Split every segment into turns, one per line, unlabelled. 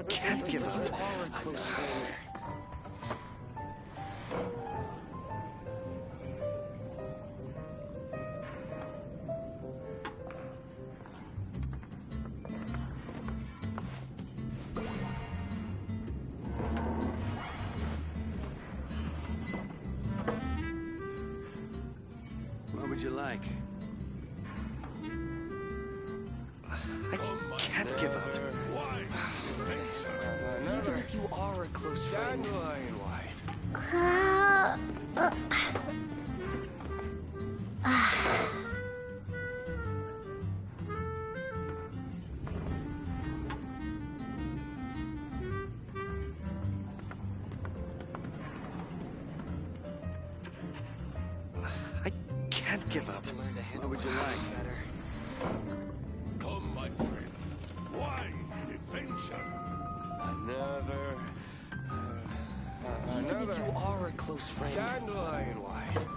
can't give up.
You are a close friend.
What would you like? I can't give up.
Why?
Even if you are a close friend.
Dandelion wine.
I can't give up.
To learn to handle
What would you
my
like?
food better.
Come, my friend. Wine and adventure. Another.
Even if you are a close friend.
Dandelion wine.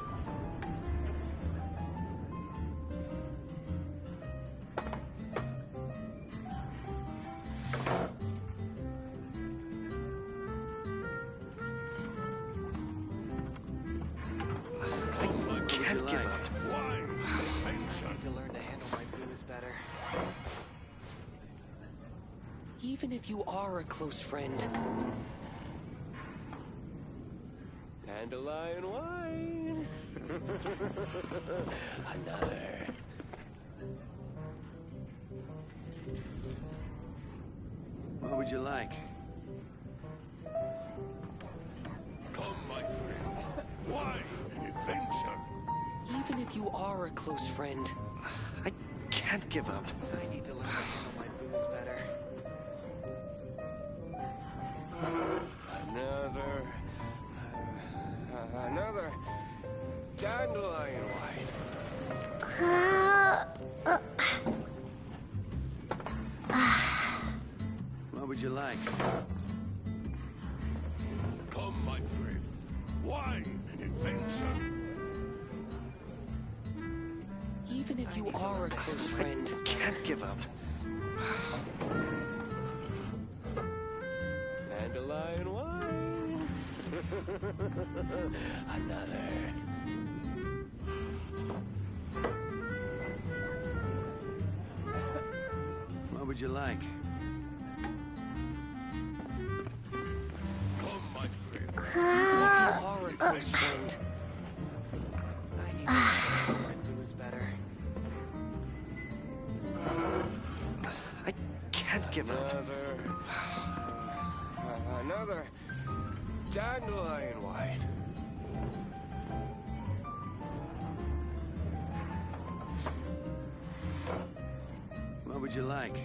I can't give up.
Wine and adventure.
To learn to handle my booze better. Even if you are a close friend.
Dandelion wine. Another.
What would you like?
Come, my friend. Wine and adventure.
Even if you are a close friend.
I can't give up.
I need to learn to handle my booze better.
Another dandelion wine.
What would you like?
Come, my friend. Wine and adventure.
Even if you are a close friend.
Can't give up.
Dandelion wine. Another.
What would you like?
Come, my friend.
Even if you are a close friend. I need to handle my booze better.
I can't give up.
Another dandelion wine.
What would you like?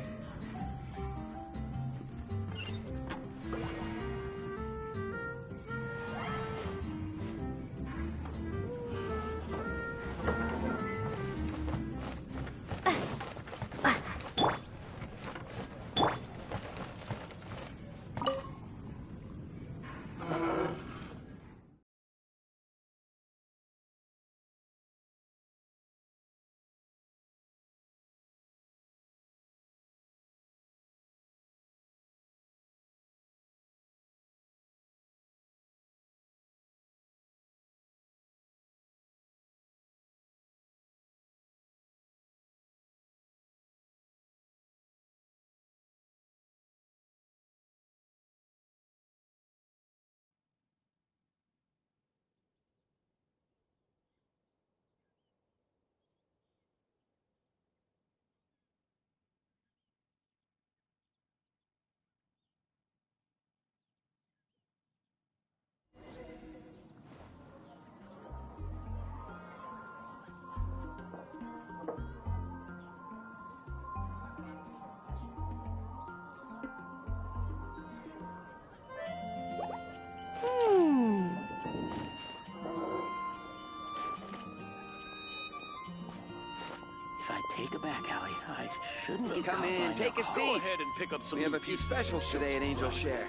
If I take a back alley, I shouldn't get
Come
caught
in,
lying
take a
down.
Go
seat.
ahead and pick up some.
We have a
meat
few
pieces.
specials today at Angel Share.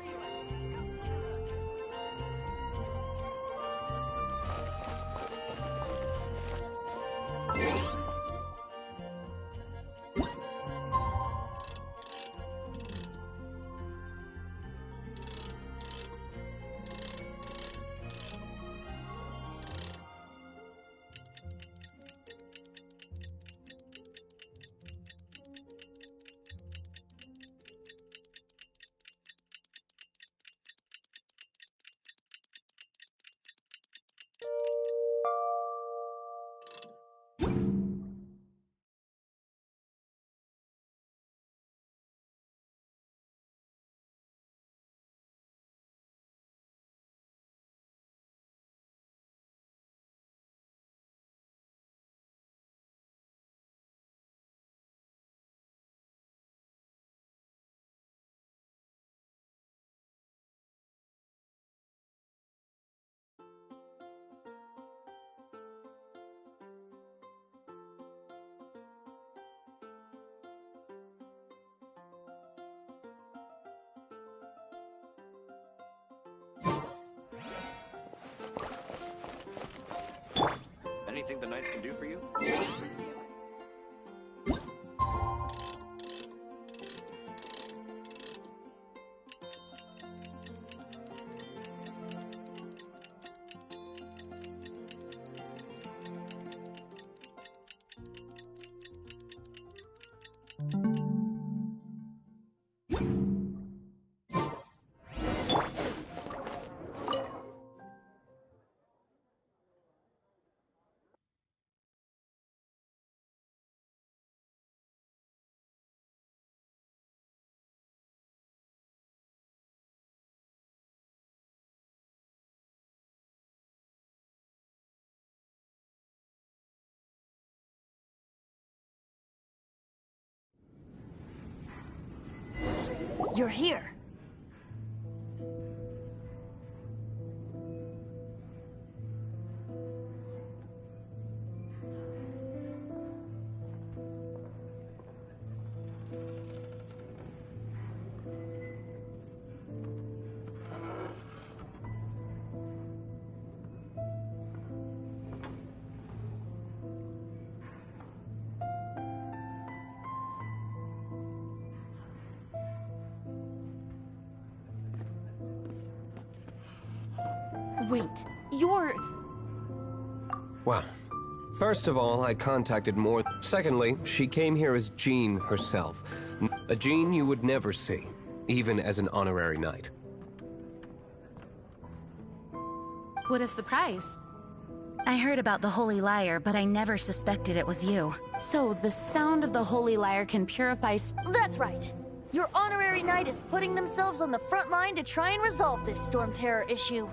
anything the Knights can do for you?
You're here. Wait, you're...
Well, first of all, I contacted more. Secondly, she came here as Jean herself. A Jean you would never see, even as an honorary knight.
What a surprise. I heard about the Holy Lyre, but I never suspected it was you. So, the sound of the Holy Lyre can purify...
That's right. Your honorary knight is putting themselves on the front line to try and resolve this Storm Terror issue.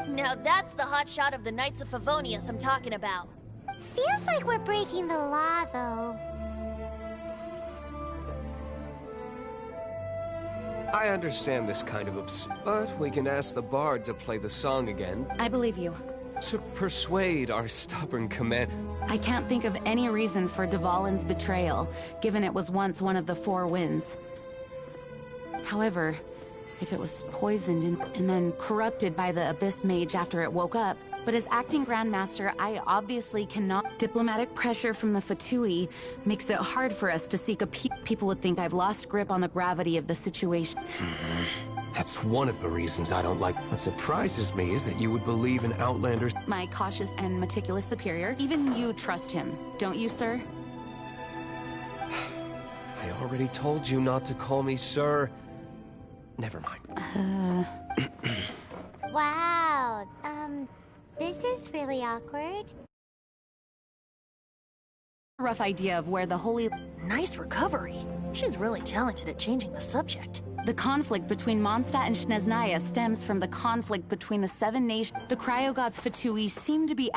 Now that's the hotshot of the Knights of Favonius I'm talking about.
Feels like we're breaking the law, though.
I understand this kind of but we can ask the bard to play the song again.
I believe you.
To persuade our stubborn command.
I can't think of any reason for Dvalin's betrayal, given it was once one of the Four Winds. However, if it was poisoned and then corrupted by the Abyss Mage after it woke up, but as acting Grandmaster, I obviously cannot... Diplomatic pressure from the Fatui makes it hard for us to seek a people would think I've lost grip on the gravity of the situation.
That's one of the reasons I don't like... What surprises me is that you would believe in Outlanders...
My cautious and meticulous superior, even you trust him, don't you, sir?
I already told you not to call me sir. Never mind.
Wow, this is really awkward.
Rough idea of where the Holy...
Nice recovery. She's really talented at changing the subject.
The conflict between Mondstadt and Snezhnaya stems from the conflict between the Seven Nations. The cryogods Fatui seem to be...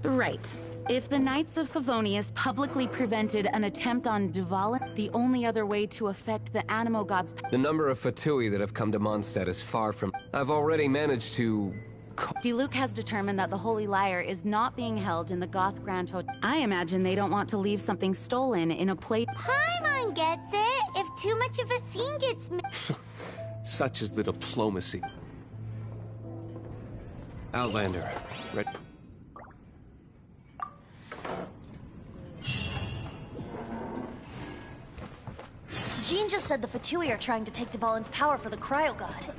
Right. If the Knights of Favonius publicly prevented an attempt on Dvalin, the only other way to affect the Animo gods...
The number of Fatui that have come to Mondstadt is far from... I've already managed to...
Diluc has determined that the Holy Lyre is not being held in the Goth Grand Hotel. I imagine they don't want to leave something stolen in a plate...
Paimon gets it. If too much of a scene gets made...
Such is the diplomacy. Outlander. Red...
Jean just said the Fatui are trying to take Dvalin's power for the Cryogod.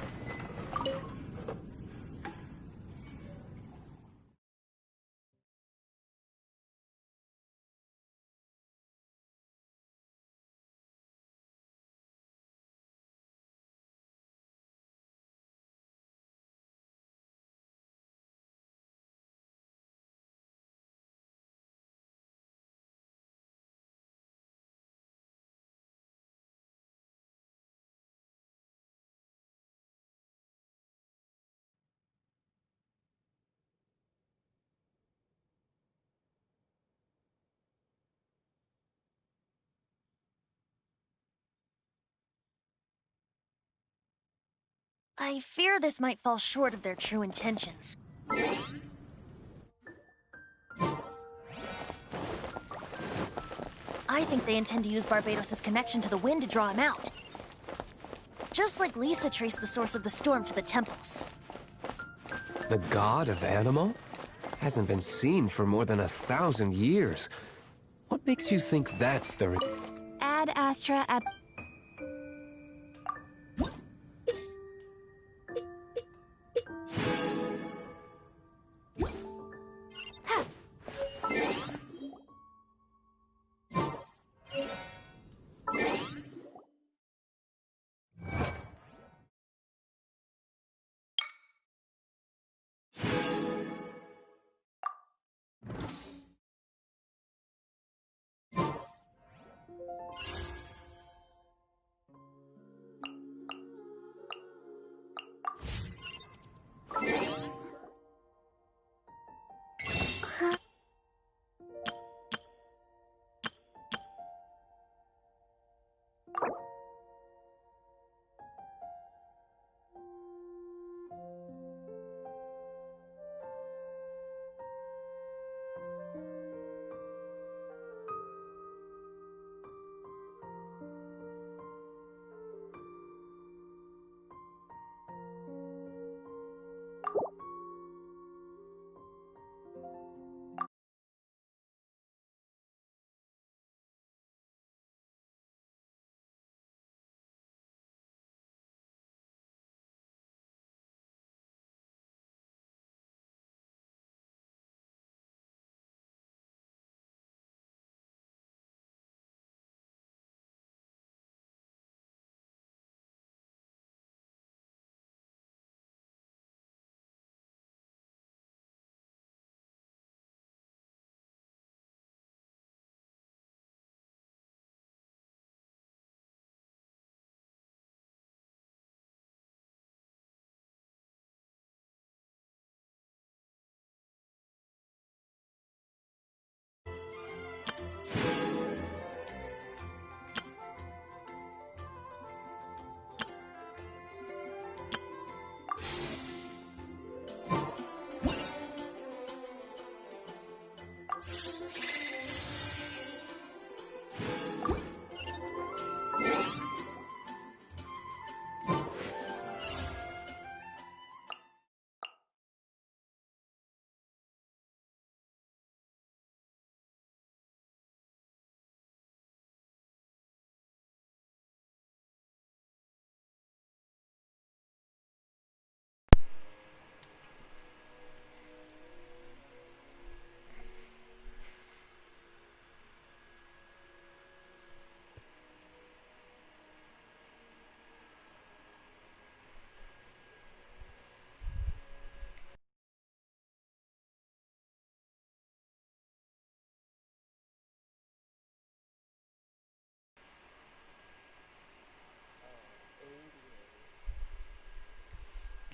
I fear this might fall short of their true intentions. I think they intend to use Barbados' connection to the wind to draw him out. Just just like Lisa traced the source of the storm to the temples.
The god of Anima? Hasn't been seen for more than 1,000 years. What makes you think that's the...
Ad Astra ab...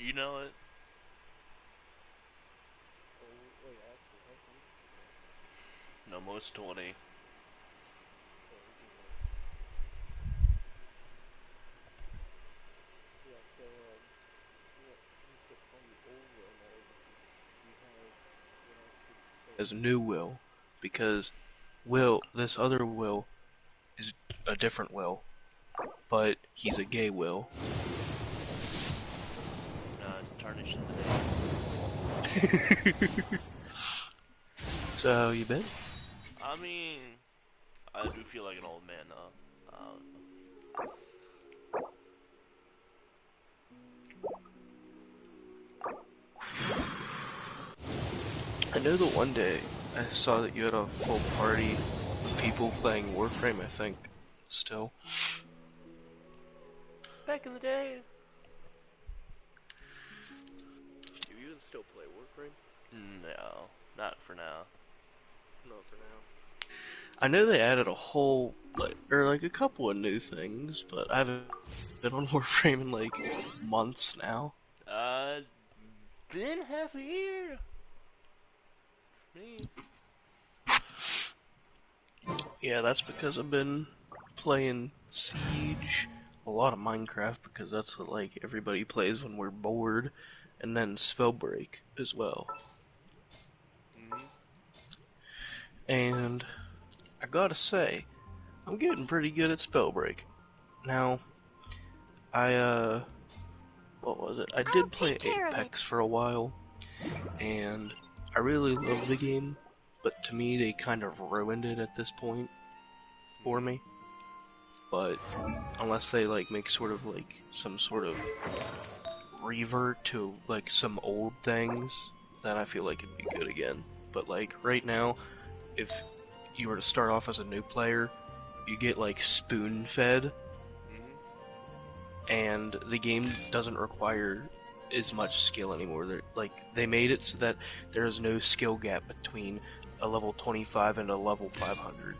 You know it. No, most 20. As new Will, because this other Will is a different Will, but he's a gay Will. It's tarnishing the name. So, how you been? I mean, I do feel like an old man now. I know that one day I saw that you had a full party of people playing Warframe, I think, still. Back in the day. Do you even still play Warframe? No, not for now. Not for now. I know they added a whole, like a couple of new things, but I haven't been on Warframe in like months now. It's been half a year. Me. Yeah, that's because I've been playing Siege, a lot of Minecraft because that's what like everybody plays when we're bored, and then Spellbreak as well. And I gotta say, I'm getting pretty good at Spellbreak. Now, what was it? I
I'll
did play
take care of
Apex
it.
for a while, and I really loved the game, but to me they kind of ruined it at this point for me. But unless they like make sort of like some sort of revert to like some old things, then I feel like it'd be good again. But like right now, if you were to start off as a new player, you get like spoon-fed, and the game doesn't require as much skill anymore. They made it so that there is no skill gap between a level 25 and a level 500.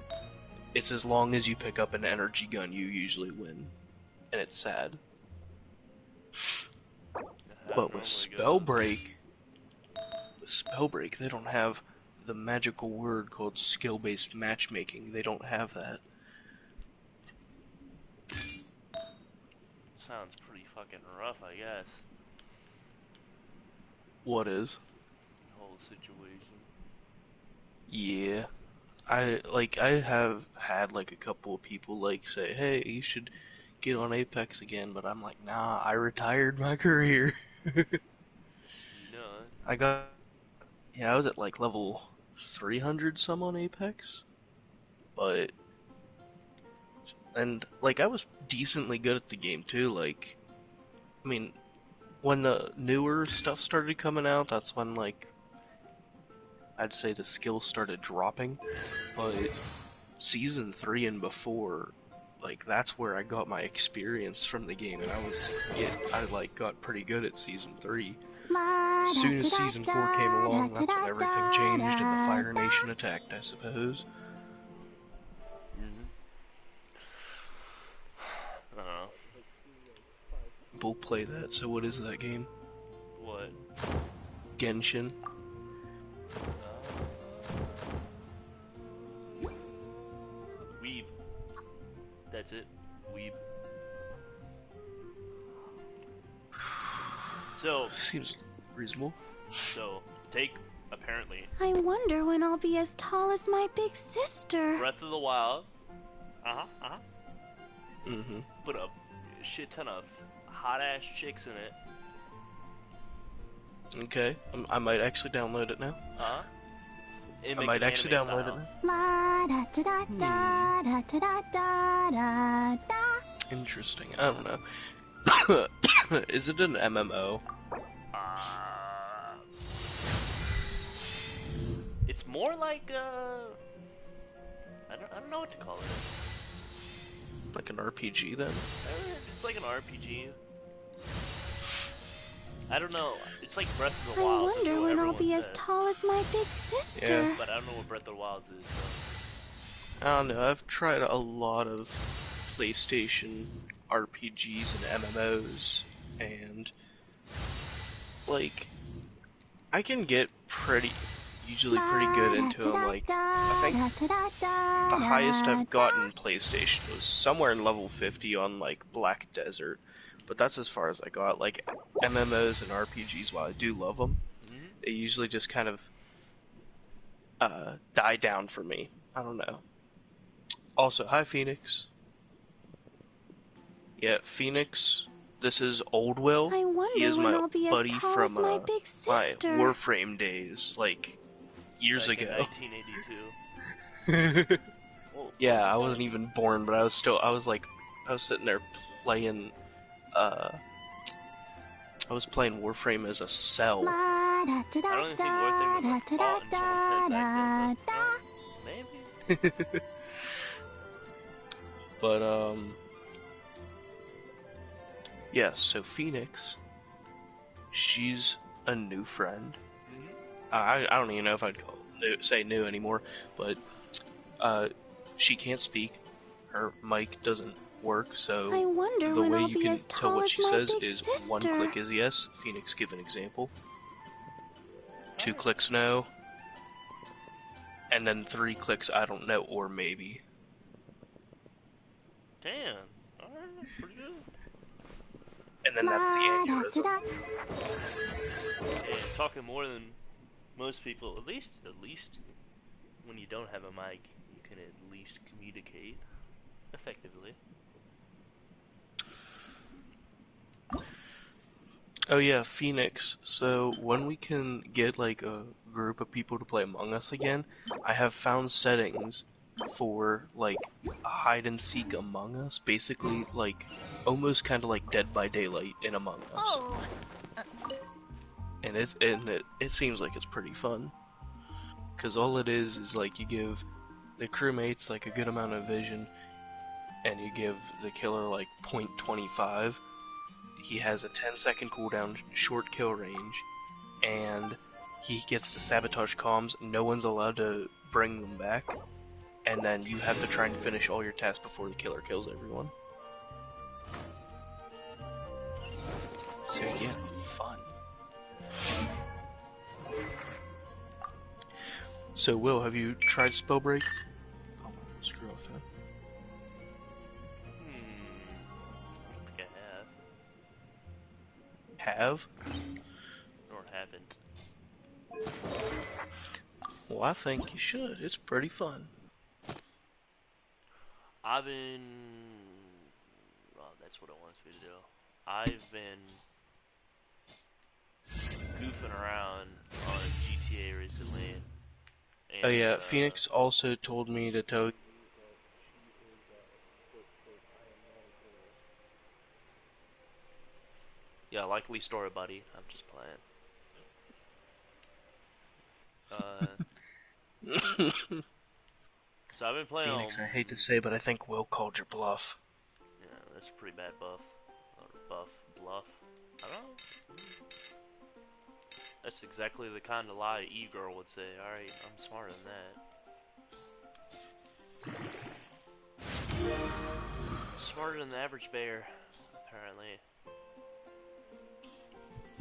It's as long as you pick up an energy gun, you usually win, and it's sad. But with Spellbreak, they don't have the magical word called skill-based matchmaking. They don't have that.
Sounds pretty fucking rough, I guess.
What is?
The whole situation.
Yeah. I have had like a couple of people like say, hey, you should get on Apex again, but I'm like, nah, I retired my career.
You know it.
I was at like level 300 some on Apex, and like I was decently good at the game too. Like, I mean, when the newer stuff started coming out, that's when like I'd say the skill started dropping. But season 3 and before, like that's where I got my experience from the game, and I like got pretty good at season 3. As soon as season 4 came along, that's when everything changed and the Fire Nation attacked, I suppose. We'll play that. So what is that game?
What?
Genshin.
Weeb. That's it. Weeb. So
Seems reasonable.
So take apparently
I wonder when I'll be as tall as my big sister.
Breath of the Wild.
Mm-hmm.
Put a shit ton of hot ass chicks in it.
Okay. I might actually download it now. I might actually download it now. Interesting. I don't know. Is it an MMO?
It's more like I don't know what to call it.
Like an RPG then?
It's like an RPG. I don't know. It's like Breath of the Wild.
I wonder when I'll be as tall as my big sister.
Yeah.
But I don't know what Breath of the Wild is. So.
I don't know. I've tried a lot of PlayStation RPGs and MMOs, and like I can get usually pretty good into them. Like I think the highest I've gotten PlayStation was somewhere in level 50 on like Black Desert, but that's as far as I got. Like MMOs and RPGs, while I do love them, they usually just kind of die down for me. I don't know. Also, hi Phoenix. Yeah, Phoenix. This is Old Will.
I wonder
he is
when
my
I'll be
buddy
as tall
from
as my big
my
sister.
Warframe days, like years
Back
ago.
in 1982.
Yeah, I wasn't even born, but I was sitting there playing. I was playing Warframe as a cell.
I don't even think Warframe was like fought in someone's head back then. Maybe.
But yeah, so Phoenix, she's a new friend. I don't even know if I'd say new anymore, but she can't speak. Her mic doesn't work, so
I wonder
the
when
way
I'll
you
be
can
as
tell
tall
what
as
she
my
says
big
is
sister.
1 click is yes. Phoenix, give an example. 2 clicks no. And then 3 clicks I don't know or maybe.
Damn. Alright, pretty good.
And then that's the aneurysm.
Yeah, talking more than most people. At least when you don't have a mic, you can at least communicate effectively.
Oh yeah, Phoenix. So when we can get like a group of people to play Among Us again, I have found settings for like a hide and seek Among Us, basically like almost kind of like Dead by Daylight in Among Us.
Oh,
And it seems like it's pretty fun. Cause all it is like you give the crewmates like a good amount of vision, and you give the killer like .25. He has a 10-second cooldown, short kill range, and he gets to sabotage comms. No one's allowed to bring them back, and then you have to try and finish all your tasks before the killer kills everyone. So yeah, fun. So Will, have you tried Spellbreak? Oh, screw off that.
I think I have.
Have?
Or haven't.
Well, I think you should. It's pretty fun.
I've been... Well, that's what it wants me to do. I've been goofing around on GTA recently. And,
Oh yeah, Phoenix also told me to tell you.
Yeah, likely story, buddy. I'm just playing. So I've been playing
Phoenix,
on...
I hate to say, but I think Will called your bluff.
Yeah, that's a pretty bad buff. Or bluff. I don't know. That's exactly the kind of lie E-girl would say. Alright, I'm smarter than that. Smarter than the average bear, apparently.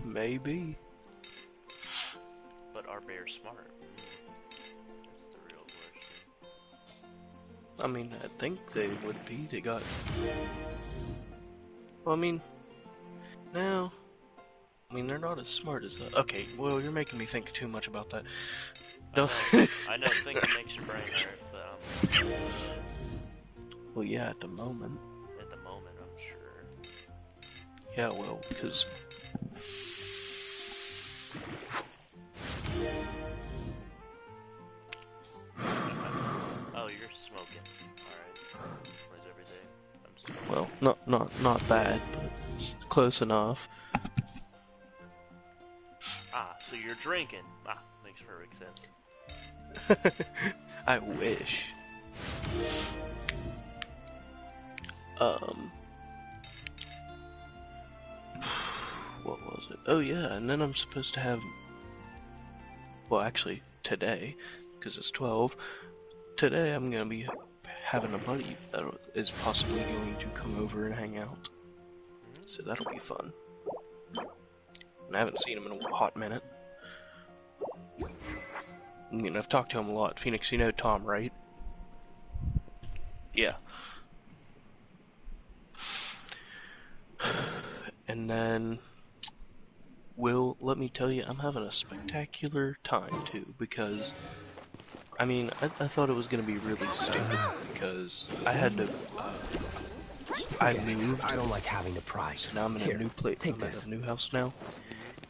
Maybe.
But are bears smart? That's the real question.
I mean, I think they would be. They got... Well, I mean... No. I mean, they're not as smart as that. Okay, well, you're making me think too much about that. Don't...
I know thinking makes your brain hurt, but
Well, yeah, at the moment.
at the moment, I'm sure.
Yeah, well, because...
Oh, you're smoking. Alright. Explains everything. I'm just...
Well, not bad, but it's close enough.
Ah, so you're drinking. Ah, makes perfect sense.
I wish. What was it? Oh yeah, and then I'm supposed to have... Well, actually, today, because it's 12, today I'm gonna be having a buddy that is possibly going to come over and hang out. So that'll be fun. And I haven't seen him in a hot minute. I mean, I've talked to him a lot. Phoenix, you know Tom, right? Yeah. And then... Will, let me tell you, I'm having a spectacular time, too, because... I mean, I thought it was going to be really stupid, because I had to... I moved.
I don't like having to pry.
So now I'm in a new place. I'm at a new house now.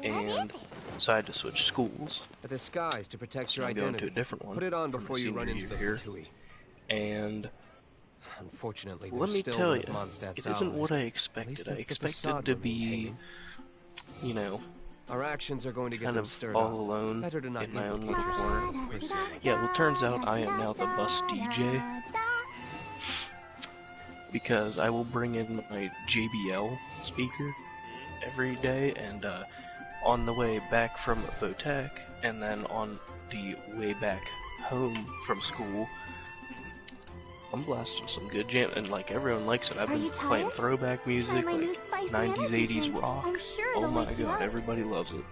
And so I had to switch schools.
A disguise to protect
So
your
I'm going
identity.
to a different one.
Put it on
for my
before you run
senior
into the
year.
Fatui.
And
Unfortunately,
let
there's
me
still
tell
one
you,
of Mondstadt's
it isn't
allies.
what I
At least
expected. I
that's the
expected
facade
to
we're
be,
maintaining.
you know,
Our actions are going to get
kind
them
of
stirred
all
up.
alone
Better to not
in my own
implicate
little
yourself.
corner.
Personally.
Yeah, well, it turns out I am now the bus DJ. Because I will bring in my JBL speaker every day, and on the way back from Votech, and then on the way back home from school, I'm blasting some good jam, and like everyone likes it. I've been playing throwback music, like 90s, 80s rock. Oh my god, everybody loves it.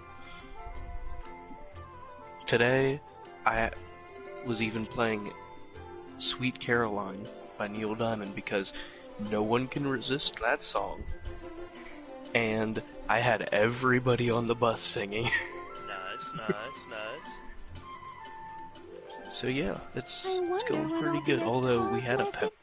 Today, I was even playing Sweet Caroline by Neil Diamond because no one can resist that song. And I had everybody on the bus singing.
Nice.
So yeah, it's going pretty good, although we had a pep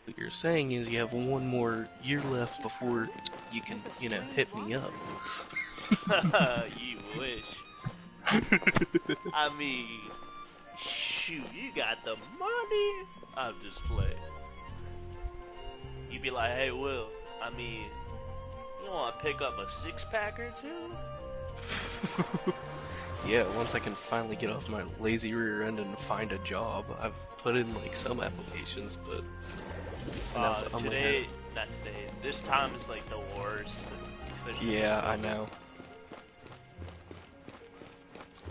what you're saying is you have one more year left before you can, you know, hit me up.
You wish. I mean, shoot, you got the money. I'm just playing. You'd be like, hey, Will, I mean, you want to pick up a six-pack or two?
Yeah, once I can finally get off my lazy rear end and find a job. I've put in like some applications, but this time is like the worst. Yeah, I know.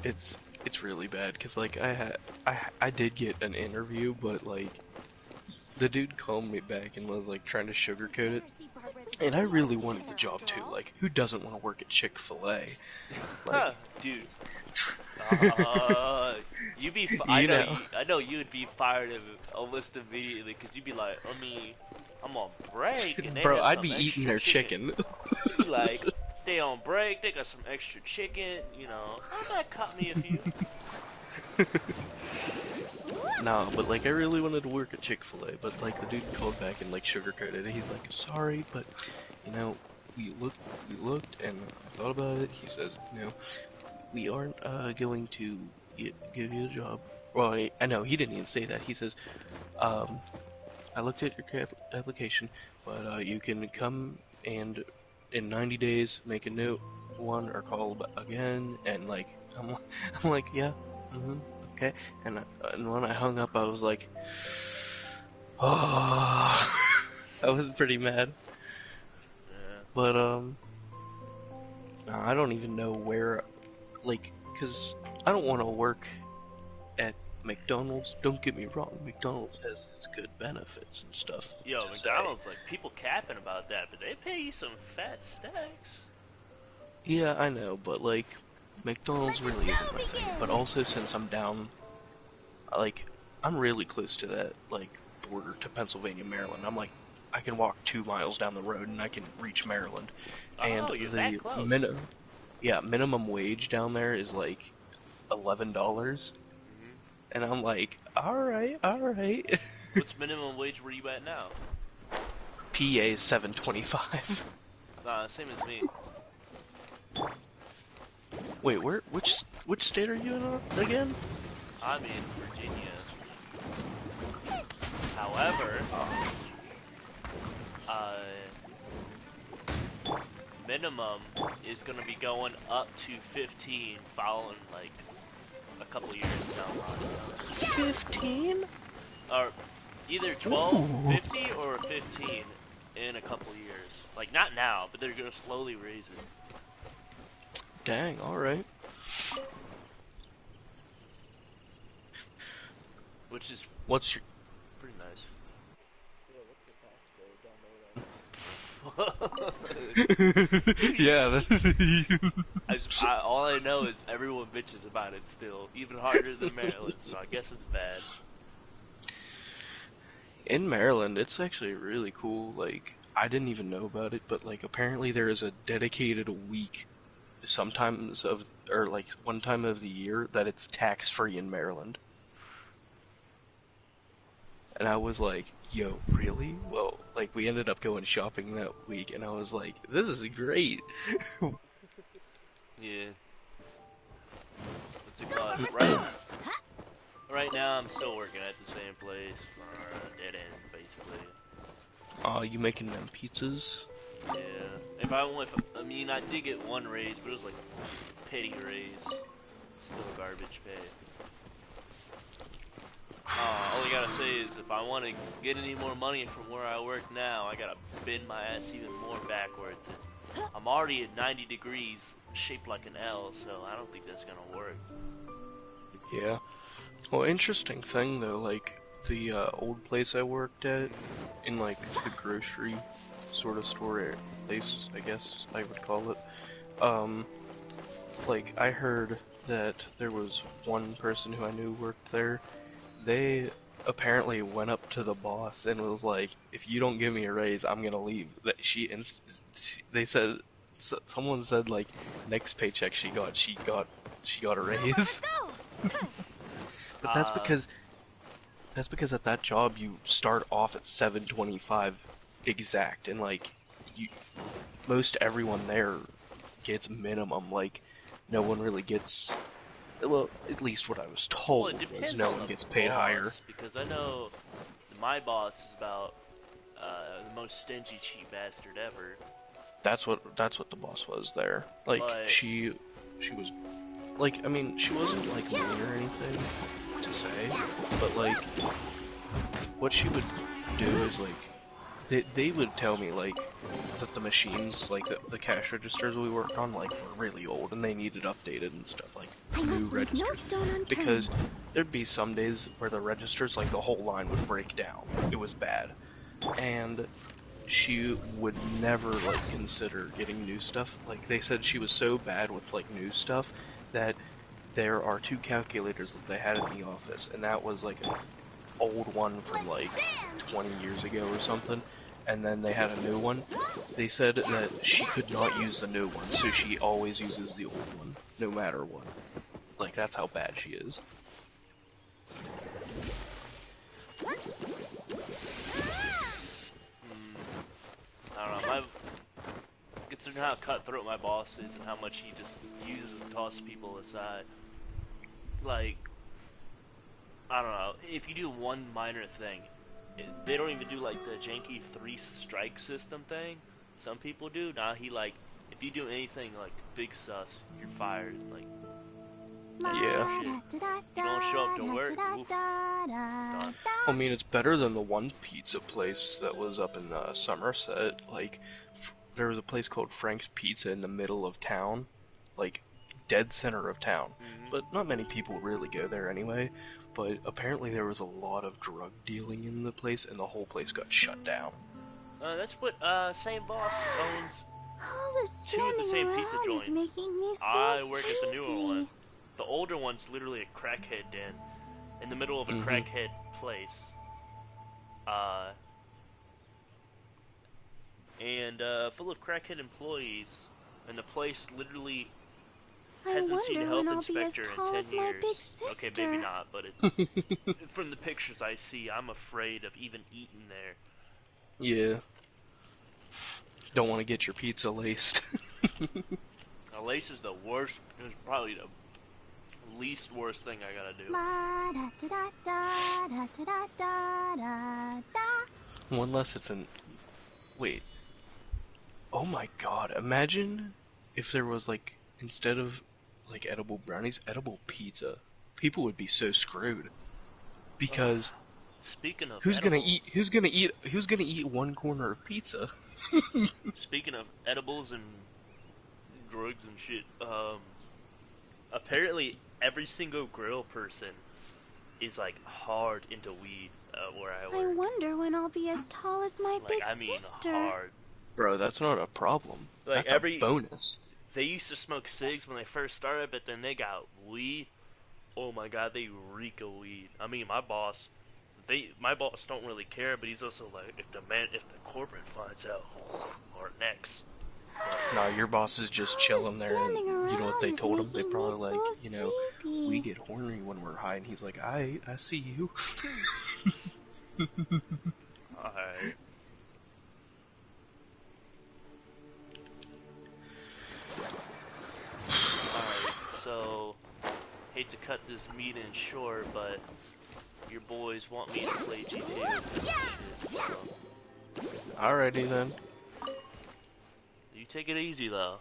It's really bad because like I did get an interview, but like the dude called me back and was like trying to sugarcoat it, and I really wanted the job too. Like, who doesn't want to work at Chick-fil-A? Like,
dude. You'd be. I know you would be fired almost immediately because you'd be like, I mean, I'm on break. And they
bro,
got
I'd
some
be eating their chicken.
You'd be like, they on break. They got some extra chicken. You know, I might cut me a few.
No, but like I really wanted to work at Chick-fil-A, but like the dude called back and like sugarcoated it. He's like, sorry, but you know, we looked and I thought about it. He says, you know, we aren't going to give you a job. Well, I know he didn't even say that. He says, I looked at your application, but you can come and in 90 days make a new one or call again. And like I'm like, yeah, okay. And when I hung up, I was like, oh, I was pretty mad.
Yeah.
But I don't even know where, like, cause I don't want to work at McDonald's. Don't get me wrong, McDonald's has its good benefits and stuff.
Yo, McDonald's, like, people capping about that, but they pay you some fat stacks.
Yeah, I know, but like, McDonald's really isn't my thing. But also, since I'm down, like, I'm really close to that, like, border to Pennsylvania, Maryland. I'm like, I can walk 2 miles down the road and I can reach Maryland. And
you're that close.
Minimum wage down there is like $11. And I'm like, alright.
What's minimum wage where you at now?
PA is $7.25.
Nah, same as me.
Wait, which state are you in again?
I'm in Virginia. However, minimum is gonna be going up to 15 following like a couple years down the line.
15?
Or either 12, 50, or 15 in a couple years. Like, not now, but they're gonna slowly raise it.
Dang, alright.
Which is
What's your...
pretty nice.
Yeah,
all I know is everyone bitches about it still, even harder than Maryland, so I guess it's bad.
in Maryland, it's actually really cool. Like, I didn't even know about it, but like apparently there is a dedicated week, sometimes or like one time of the year that it's tax free in Maryland. And I was like, yo, really? Well, like, we ended up going shopping that week, and I was like, this is great.
Yeah. What's it called? Right now, I'm still working at the same place for a dead end, basically.
You making them pizzas?
Yeah. I mean, I did get one raise, but it was like a petty raise. Still garbage pay. All I gotta say is, if I want to get any more money from where I work now, I gotta bend my ass even more backwards. And I'm already at 90 degrees, shaped like an L, so I don't think that's gonna work.
Yeah. Well, interesting thing though, like, the old place I worked at, in like the grocery sort of store place, I guess I would call it, like, I heard that there was one person who I knew worked there. They apparently went up to the boss and was like, if you don't give me a raise, I'm gonna leave. That they said, someone said like, next paycheck she got a raise. But That's because at that job you start off at 7:25 exact, and like most everyone there gets minimum. Like no one really gets. Well, at least what I was told
Well, it depends
was no
on
one
the
gets paid
boss,
higher.
because I know my boss is about the most stingy cheap bastard ever.
That's what the boss was there. Like
But-
she was like, I mean, she wasn't like mean or anything to say, but like what she would do is like they would tell me like that the machines, like the cash registers we worked on, like were really old and they needed updated and stuff, like new registers. Because there'd be some days where the registers, like the whole line would break down. It was bad. And she would never like consider getting new stuff. Like they said she was so bad with like new stuff that there are 2 calculators that they had in the office, and that was like an old one from like 20 years ago or something, and then they had a new one. They said that she could not use the new one, so she always uses the old one, no matter what. Like that's how bad she is.
I don't know, considering how cutthroat my boss is and how much he just uses and tosses people aside. Like, I don't know, if you do one minor thing, they don't even do like the janky 3-strike system thing some people do. Now he like, if you do anything like big sus, you're fired. Like,
Yeah.
shit. You don't show up to work, oof, done.
I mean, it's better than the one pizza place that was up in Somerset. Like, there was a place called Frank's Pizza in the middle of town, like dead center of town. But not many people really go there anyway. But apparently there was a lot of drug dealing in the place, and the whole place got shut down.
That's what same boss owns
All this
2 of the
standing
same pizza
around
joints.
is making me so
I work at the newer
sleepy.
one. The older one's literally a crackhead den in the middle of a crackhead place. And full of crackhead employees, and the place literally
I
hasn't seen a
wonder
health
when I'll be as
inspector
tall
in
as
10
my
years.
big
Okay,
sister.
maybe not, but it, from the pictures I see, I'm afraid of even eating there.
Yeah. Don't want to get your pizza laced.
Now, lace is the worst. It's probably the least worst thing I gotta do.
Ma-da-da-da-da-da-da-da-da.
Unless it's an... Wait. Oh my god, imagine if there was like, instead of like edible brownies, edible pizza. People would be so screwed. Because
Speaking of
who's gonna
edibles-
eat one corner of pizza?
Speaking of edibles and drugs and shit, apparently every single grill person is like hard into weed where I
I
work.
wonder when I'll be as tall as my
Like,
big
I mean
sister.
hard.
Bro, that's not a problem.
Like,
That's a bonus.
They used to smoke cigs when they first started, but then they got weed. Oh my god, they reek of weed. I mean, my boss don't really care, but he's also like, if the corporate finds out, our necks.
Nah, your boss is just chilling there, and
standing
you know what they
around is
told him? They
making
probably
me
like,
so
you know,
sleepy.
we get horny when we're high, and he's like, I see you.
Alright. Alright, so, hate to cut this meeting short, but your boys want me to play GTA with them and shit, so
Alrighty then.
you take it easy though.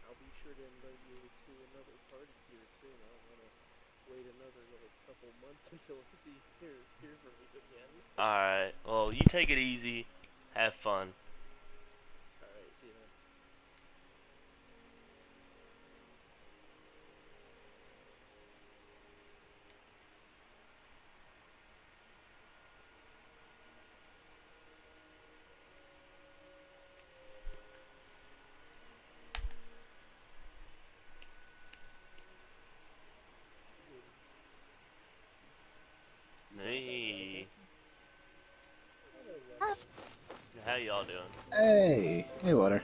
I'll be sure to invite you to another party here soon. I don't want to wait another like couple months until I hear from you again.
Alright, well, you take it easy, have fun.
Alright, see you then.
Hey. How y'all doing?
Hey, hey, Water.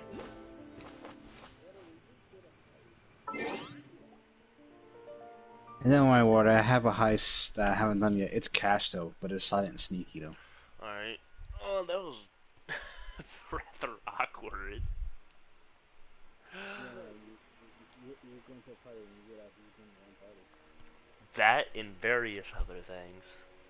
And then my water, I have a heist that I haven't done yet. It's cash though, but it's silent and sneaky though.
Alright. Oh, that was rather awkward. That and various other things.